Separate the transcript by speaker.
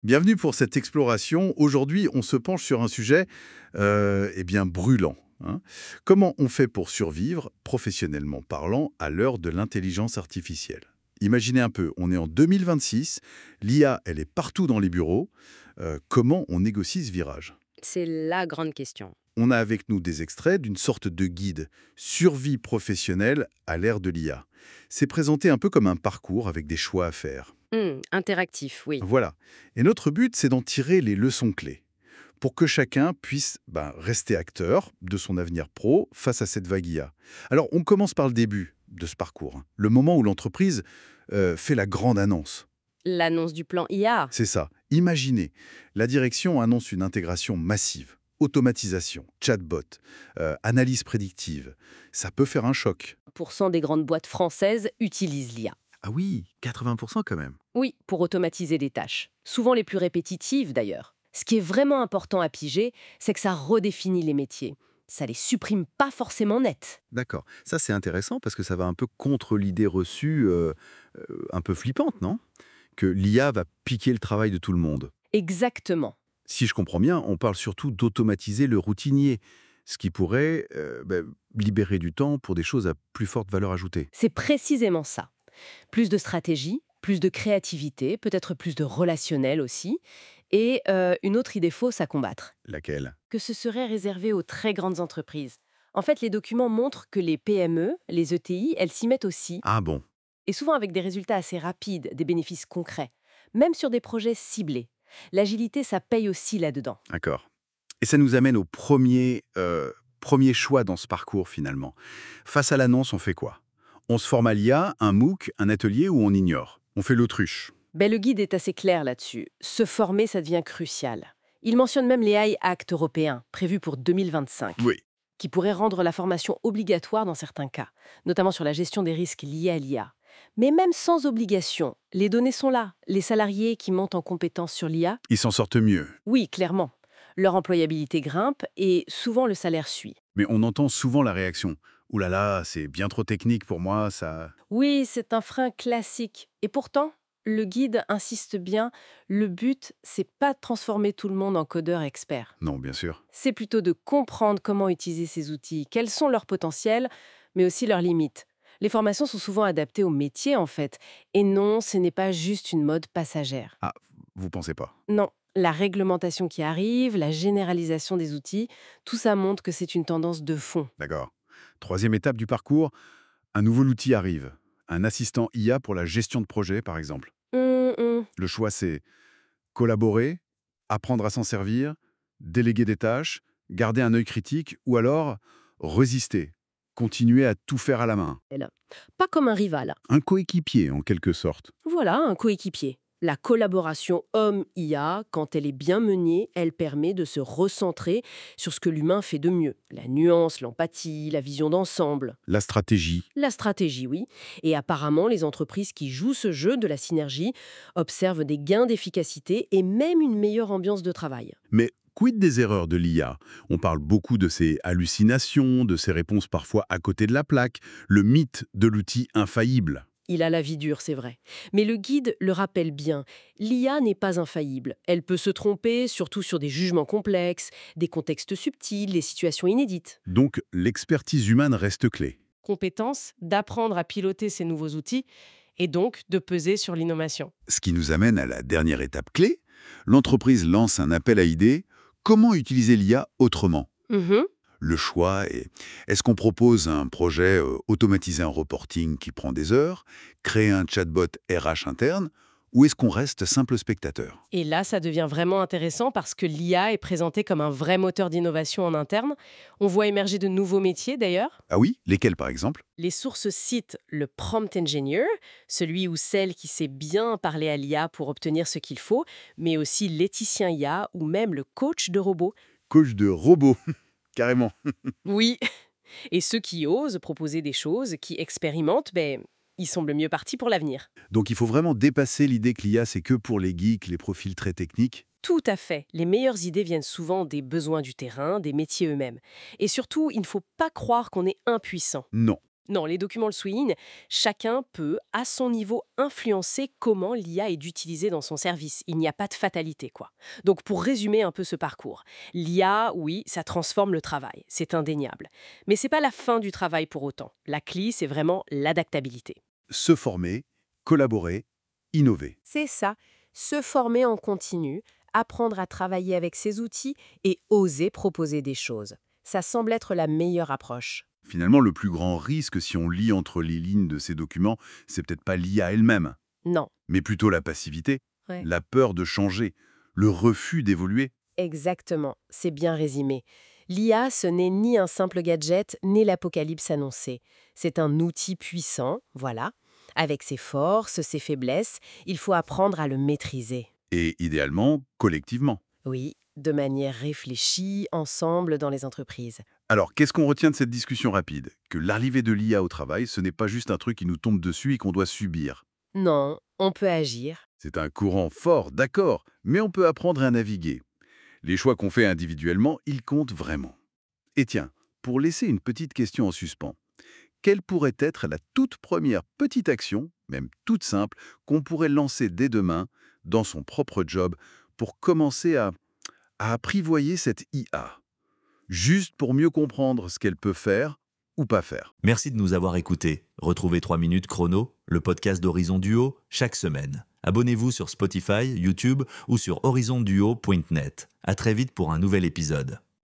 Speaker 1: Bienvenue pour cette exploration. Aujourd'hui, on se penche sur un sujet brûlant, hein. Comment on fait pour survivre, professionnellement parlant, à l'heure de l'intelligence artificielle? Imaginez un peu, on est en 2026, l'IA, elle est partout dans les bureaux. Comment on négocie ce virage?
Speaker 2: C'est la grande question.
Speaker 1: On a avec nous des extraits d'une sorte de guide survie professionnelle à l'ère de l'IA. C'est présenté un peu comme un parcours avec des choix à faire.
Speaker 2: Interactif, oui.
Speaker 1: Voilà. Et notre but, c'est d'en tirer les leçons clés pour que chacun puisse rester acteur de son avenir pro face à cette vague IA. Alors, on commence par le début de ce parcours, hein, le moment où l'entreprise fait la grande annonce.
Speaker 2: L'annonce du plan IA.
Speaker 1: C'est ça. Imaginez, la direction annonce une intégration massive, automatisation, chatbot, analyse prédictive. Ça peut faire un choc.
Speaker 2: Pour cent des grandes boîtes françaises utilisent l'IA.
Speaker 1: Ah oui, 80% quand même.
Speaker 2: Oui, pour automatiser des tâches. Souvent les plus répétitives d'ailleurs. Ce qui est vraiment important à piger, c'est que ça redéfinit les métiers. Ça les supprime pas forcément net.
Speaker 1: D'accord. Ça, c'est intéressant parce que ça va un peu contre l'idée reçue, un peu flippante, non? Que l'IA va piquer le travail de tout le monde.
Speaker 2: Exactement.
Speaker 1: Si je comprends bien, on parle surtout d'automatiser le routinier, ce qui pourrait libérer du temps pour des choses à plus forte valeur ajoutée.
Speaker 2: C'est précisément ça. Plus de stratégie, plus de créativité, peut-être plus de relationnel aussi. Et une autre idée fausse à combattre.
Speaker 1: Laquelle?
Speaker 2: Que ce serait réservé aux très grandes entreprises. En fait, les documents montrent que les PME, les ETI, elles s'y mettent aussi,
Speaker 1: Ah bon,
Speaker 2: et souvent avec des résultats assez rapides, des bénéfices concrets, même sur des projets ciblés. L'agilité, ça paye aussi là-dedans.
Speaker 1: d'accord. Et ça nous amène au premier choix dans ce parcours finalement. Face à l'annonce, on fait quoi? On se forme à l'IA, un MOOC, un atelier ou on ignore? On fait l'autruche.
Speaker 2: Le guide est assez clair là-dessus. Se former, ça devient crucial. Il mentionne même les AI Act européens, prévus pour 2025,
Speaker 1: Oui.
Speaker 2: qui pourraient rendre la formation obligatoire dans certains cas, notamment sur la gestion des risques liés à l'IA. Mais même sans obligation, les données sont là. Les salariés qui montent en compétences sur l'IA,
Speaker 1: Ils s'en sortent mieux.
Speaker 2: oui, clairement. Leur employabilité grimpe et souvent le salaire suit.
Speaker 1: Mais on entend souvent la réaction. Ouh là là, c'est bien trop technique pour moi, ça.
Speaker 2: Oui, c'est un frein classique. Et pourtant, le guide insiste bien, le but, c'est pas de transformer tout le monde en codeur expert.
Speaker 1: Non, bien sûr.
Speaker 2: C'est plutôt de comprendre comment utiliser ces outils, quels sont leurs potentiels, mais aussi leurs limites. Les formations sont souvent adaptées au métier, en fait. Et non, ce n'est pas juste une mode passagère.
Speaker 1: Ah, vous pensez pas?
Speaker 2: Non, la réglementation qui arrive, la généralisation des outils, tout ça montre que c'est une tendance de fond.
Speaker 1: D'accord. Troisième étape du parcours, un nouvel outil arrive. Un assistant IA pour la gestion de projet, par exemple.
Speaker 2: Hum, hum.
Speaker 1: Le choix, c'est collaborer, apprendre à s'en servir, déléguer des tâches, garder un œil critique, ou alors résister, continuer à tout faire à la main.
Speaker 2: Elle. Pas comme un rival.
Speaker 1: Un coéquipier, en quelque sorte.
Speaker 2: Voilà, un coéquipier. La collaboration homme-IA, quand elle est bien menée, elle permet de se recentrer sur ce que l'humain fait de mieux. La nuance, l'empathie, la vision d'ensemble.
Speaker 1: La stratégie.
Speaker 2: La stratégie, oui. Et apparemment, les entreprises qui jouent ce jeu de la synergie observent des gains d'efficacité et même une meilleure ambiance de travail.
Speaker 1: Mais quid des erreurs de l'IA? On parle beaucoup de ses hallucinations, de ses réponses parfois à côté de la plaque, le mythe de l'outil infaillible.
Speaker 2: Il a la vie dure, c'est vrai. Mais le guide le rappelle bien. L'IA n'est pas infaillible. Elle peut se tromper, surtout sur des jugements complexes, des contextes subtils, des situations inédites.
Speaker 1: Donc l'expertise humaine reste clé.
Speaker 2: Compétence d'apprendre à piloter ces nouveaux outils et donc de peser sur l'innovation.
Speaker 1: Ce qui nous amène à la dernière étape clé. L'entreprise lance un appel à idées. Comment utiliser l'IA autrement?
Speaker 2: Mhm.
Speaker 1: Le choix est, est-ce qu'on propose un projet automatiser un reporting qui prend des heures, créer un chatbot RH interne, ou est-ce qu'on reste simple spectateur?
Speaker 2: Et là, ça devient vraiment intéressant parce que l'IA est présentée comme un vrai moteur d'innovation en interne. On voit émerger de nouveaux métiers d'ailleurs.
Speaker 1: Ah oui? Lesquels par exemple?
Speaker 2: Les sources citent le prompt engineer, celui ou celle qui sait bien parler à l'IA pour obtenir ce qu'il faut, mais aussi l'éthicien IA ou même le coach de robot.
Speaker 1: Coach de robot, carrément.
Speaker 2: Oui, et ceux qui osent proposer des choses, qui expérimentent, ils semblent mieux partis pour l'avenir.
Speaker 1: Donc il faut vraiment dépasser l'idée que l'IA c'est que pour les geeks, les profils très techniques.
Speaker 2: Tout à fait. Les meilleures idées viennent souvent des besoins du terrain, des métiers eux-mêmes. Et surtout, il ne faut pas croire qu'on est impuissant.
Speaker 1: Non.
Speaker 2: Non, les documents le soulignent, chacun peut, à son niveau, influencer comment l'IA est utilisée dans son service. Il n'y a pas de fatalité, quoi. Donc, pour résumer un peu ce parcours, l'IA, oui, ça transforme le travail, c'est indéniable. Mais c'est pas la fin du travail pour autant. La clé, c'est vraiment l'adaptabilité.
Speaker 1: Se former, collaborer, innover.
Speaker 2: C'est ça, se former en continu, apprendre à travailler avec ces outils et oser proposer des choses. Ça semble être la meilleure approche.
Speaker 1: Finalement, le plus grand risque, si on lit entre les lignes de ces documents, c'est peut-être pas l'IA elle-même,
Speaker 2: Non.
Speaker 1: mais plutôt la passivité,
Speaker 2: Ouais.
Speaker 1: la peur de changer, le refus d'évoluer.
Speaker 2: Exactement, c'est bien résumé. L'IA, ce n'est ni un simple gadget, ni l'apocalypse annoncée. C'est un outil puissant, voilà. Avec ses forces, ses faiblesses, il faut apprendre à le maîtriser.
Speaker 1: Et idéalement, collectivement.
Speaker 2: Oui, de manière réfléchie, ensemble, dans les entreprises.
Speaker 1: Alors, qu'est-ce qu'on retient de cette discussion rapide? Que l'arrivée de l'IA au travail, ce n'est pas juste un truc qui nous tombe dessus et qu'on doit subir.
Speaker 2: Non, on peut agir.
Speaker 1: C'est un courant fort, d'accord, mais on peut apprendre à naviguer. Les choix qu'on fait individuellement, ils comptent vraiment. Et tiens, pour laisser une petite question en suspens, quelle pourrait être la toute première petite action, même toute simple, qu'on pourrait lancer dès demain dans son propre job pour commencer à apprivoyer cette IA, juste pour mieux comprendre ce qu'elle peut faire ou pas faire?
Speaker 3: Merci de nous avoir écoutés. Retrouvez 3 minutes chrono, le podcast d'Horizon Duo, chaque semaine. Abonnez-vous sur Spotify, YouTube ou sur horizonduo.net. À très vite pour un nouvel épisode.